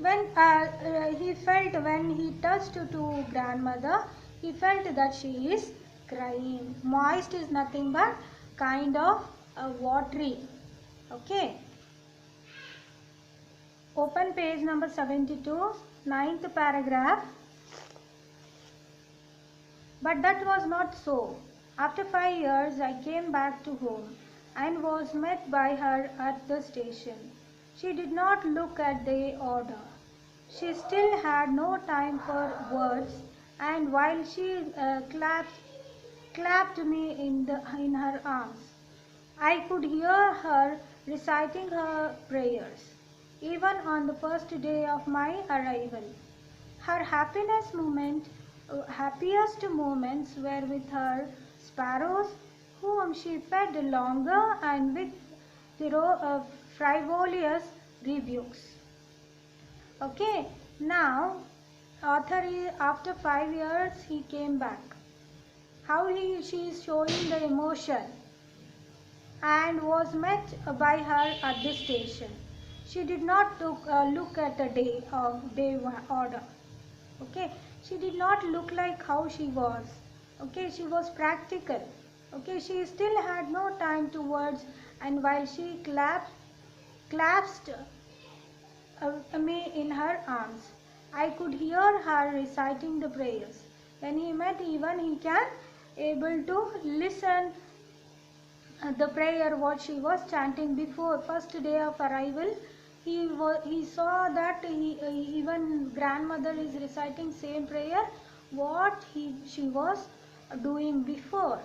When he touched to grandmother, he felt that she is crying. Moist is nothing but kind of watery. Okay. Open page number 72, ninth paragraph. But that was not so. After 5 years, I came back to home and was met by her at the station. She did not look at the order. She still had no time for words, and while she clapped me in her arms, I could hear her reciting her prayers, even on the first day of my arrival. Her happiest moments were with her sparrows, whom she fed longer and with frivolous rebukes. Okay, now after 5 years he came back. How she is showing the emotion, and was met by her at the station. She did not look at the day order. Okay, she did not look like how she was. Okay, she was practical. Okay, she still had no time to words, and while she clasped me in her arms, I could hear her reciting the prayers. When he met, even he can able to listen the prayer what she was chanting before first day of arrival. He saw that even grandmother is reciting same prayer what she was doing before,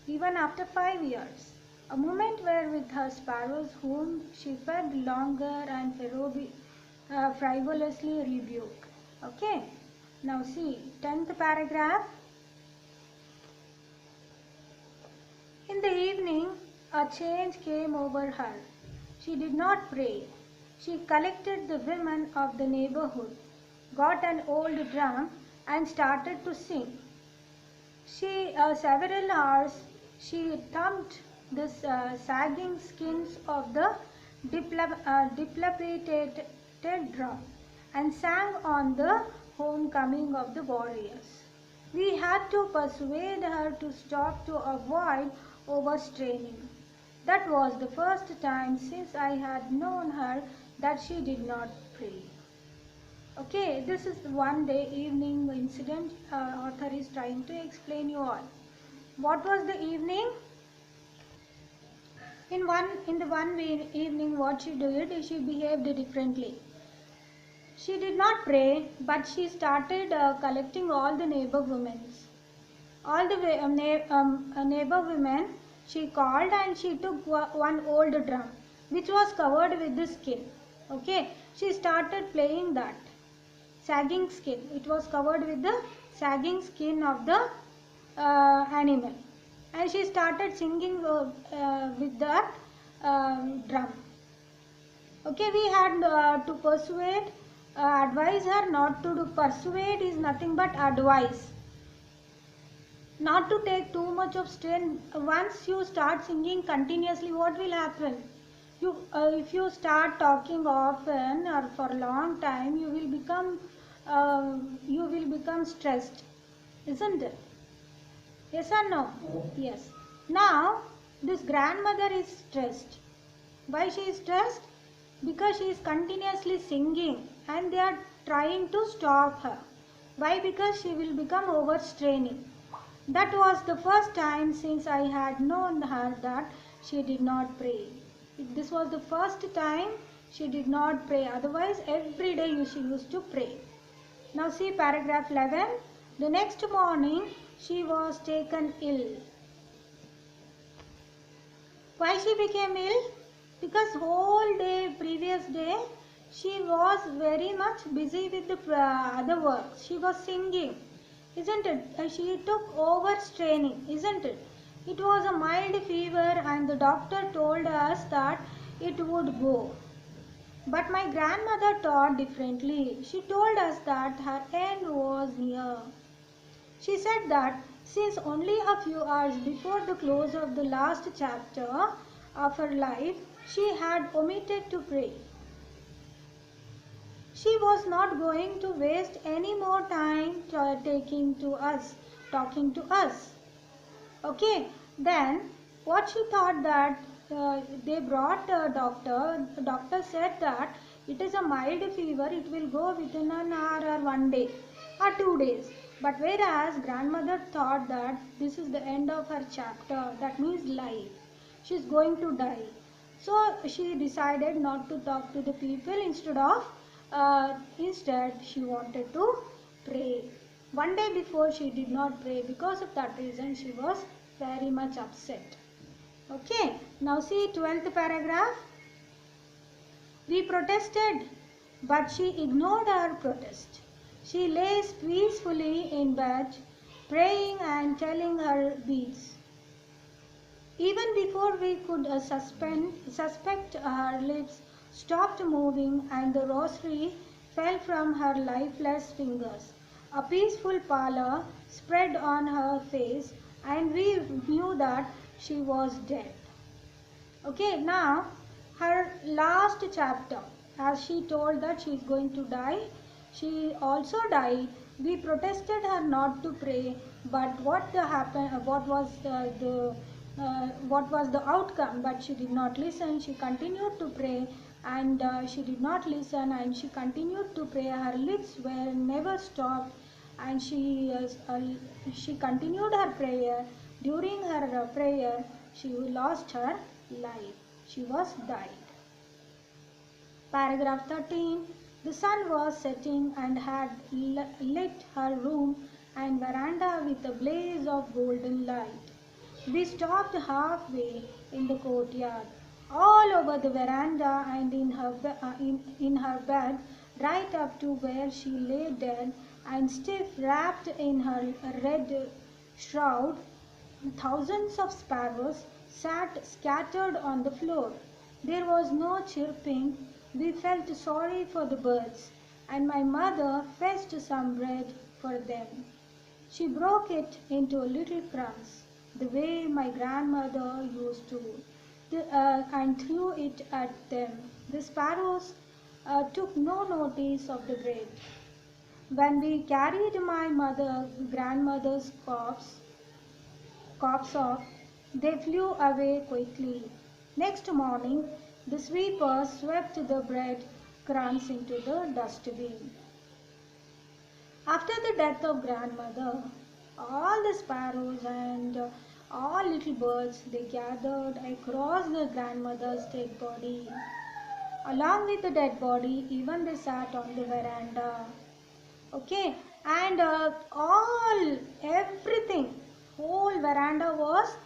even after 5 years. A moment were with her sparrows, whom she fed longer and frivolously rebuked. Okay, now see 10th paragraph. In the evening, a change came over her. She did not pray. She collected the women of the neighborhood, got an old drum, and started to sing. Several hours, she thumped the sagging skins of the dilapidated drum and sang on the homecoming of the warriors. We had to persuade her to stop to avoid overstraining. That was the first time since I had known her that she did not pray. Okay, this is the one day evening incident author is trying to explain you all. What was the evening? In the one evening, what she did is she behaved differently. She did not pray, but she started collecting all the neighbor women. All the neighbor women she called, and she took one old drum which was covered with the skin. Okay, she started playing that sagging skin. It was covered with the sagging skin of the animal, and she started singing with that drum. Okay, we had to persuade, advise her not to do. Persuade is nothing but advice. Not to take too much of strain. Once you start singing continuously, what will happen? If you start talking often or for a long time, you will become stressed, isn't it? Yes or no? Yes. Now this grandmother is stressed. Why she is stressed? Because she is continuously singing, and they are trying to stop her. Why? Because she will become overstraining. That was the first time since I had known her that she did not pray. This was the first time she did not pray. Otherwise, every day she used to pray. Now see paragraph 11. The next morning, she was taken ill. Why she became ill? Because whole day, previous day, she was very much busy with the other work. She was singing, isn't it? She took overstraining, isn't it? It was a mild fever, and the doctor told us that it would go. But my grandmother thought differently. She told us that her end was near. She said that since only a few hours before the close of the last chapter of her life, she had omitted to pray. She was not going to waste any more time talking to us. Okay, then what she thought that they brought a doctor. The doctor said that it is a mild fever, it will go within an hour or 1 day or 2 days. But whereas grandmother thought that this is the end of her chapter, that means life, she is going to die. So she decided not to talk to the people. Instead she wanted to pray. One day before she did not pray. Because of that reason she was very much upset. Okay, now see 12th paragraph. We protested, but she ignored our protest. She lays peacefully in bed, praying and telling her beads. Even before we could suspect, her lips stopped moving and the rosary fell from her lifeless fingers. A peaceful pallor spread on her face and we knew that she was dead. Okay, now her last chapter, as she told that she is going to die, she also died. We protested her not to pray, but what was the outcome? But she did not listen. She continued to pray, and she did not listen, and she continued to pray. Her lips were never stopped, and she continued her prayer. During her prayer, she lost her life. She was died. Paragraph 13. The sun was setting and had lit her room and veranda with a blaze of golden light. We stopped halfway in the courtyard. All over the veranda and in her bed, right up to where she lay dead and stiff wrapped in her red shroud, thousands of sparrows sat scattered on the floor. There was no chirping. We felt sorry for the birds, and my mother fetched some bread for them. She broke it into little crumbs, the way my grandmother used to, and threw it at them. The sparrows took no notice of the bread. When we carried my grandmother's corpse off, they flew away quickly. Next morning, the sweeper swept the bread crumbs into the dustbin. After the death of grandmother, all the sparrows and all little birds, they gathered across the grandmother's dead body. Along with the dead body, even they sat on the veranda. Okay, and everything, whole veranda was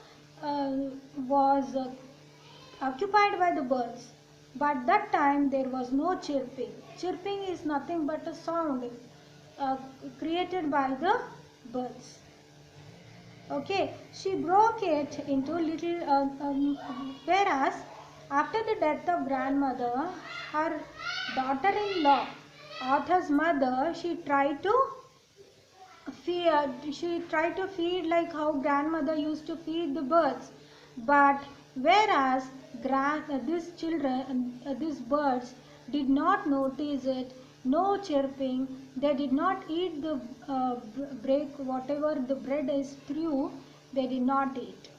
occupied by the birds. But that time there was no chirping. Chirping is nothing but a sound created by the birds. Okay, she broke it into little, whereas after the death of grandmother, her daughter-in-law, Arthur's mother, she tried to feed like how grandmother used to feed the birds. But whereas these birds did not notice it, no chirping, they did not eat the whatever the bread is through, they did not eat.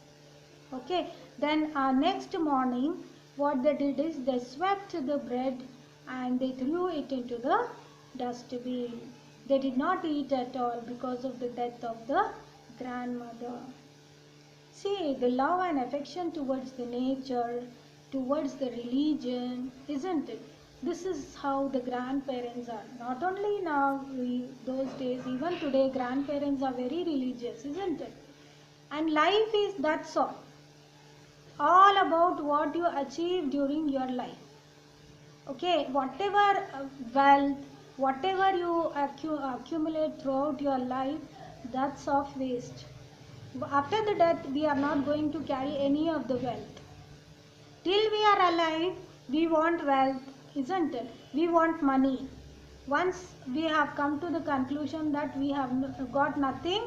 Okay, then next morning what they did is they swept the bread and they threw it into the dustbin. They did not eat at all because of the death of the grandmother. See, the love and affection towards the nature, towards the religion, isn't it? This is how the grandparents are. Not only now, those days, even today, grandparents are very religious, isn't it? And life is that's all about what you achieve during your life. Okay, whatever wealth, whatever you accumulate throughout your life, that's of waste. After the death, we are not going to carry any of the wealth. Till we are alive, we want wealth, isn't it? We want money. Once we have come to the conclusion that we have got nothing,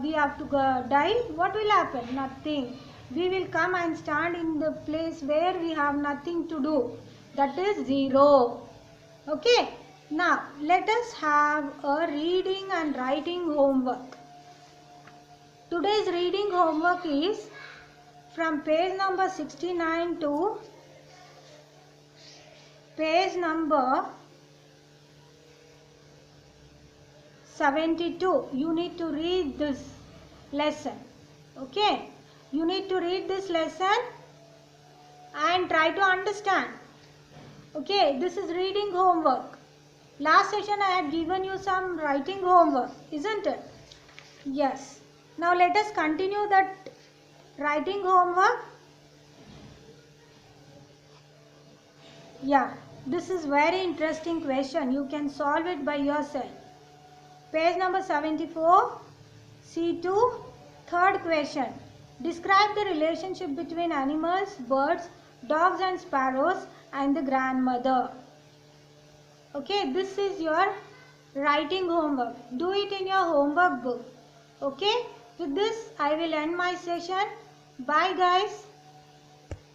we have to die, what will happen? Nothing. We will come and stand in the place where we have nothing to do. That is zero. Okay, now let us have a reading and writing homework. Today's reading homework is from page number 69 to page number 72. You need to read this lesson. Okay, you need to read this lesson and try to understand. Okay, this is reading homework. Last session I had given you some writing homework, isn't it? Yes. Now let us continue that writing homework. Yeah, this is very interesting question. You can solve it by yourself. Page number 74, C2, third question. Describe the relationship between animals, birds, dogs and sparrows and the grandmother. Okay, this is your writing homework. Do it in your homework book. Okay, with this I will end my session. Bye guys.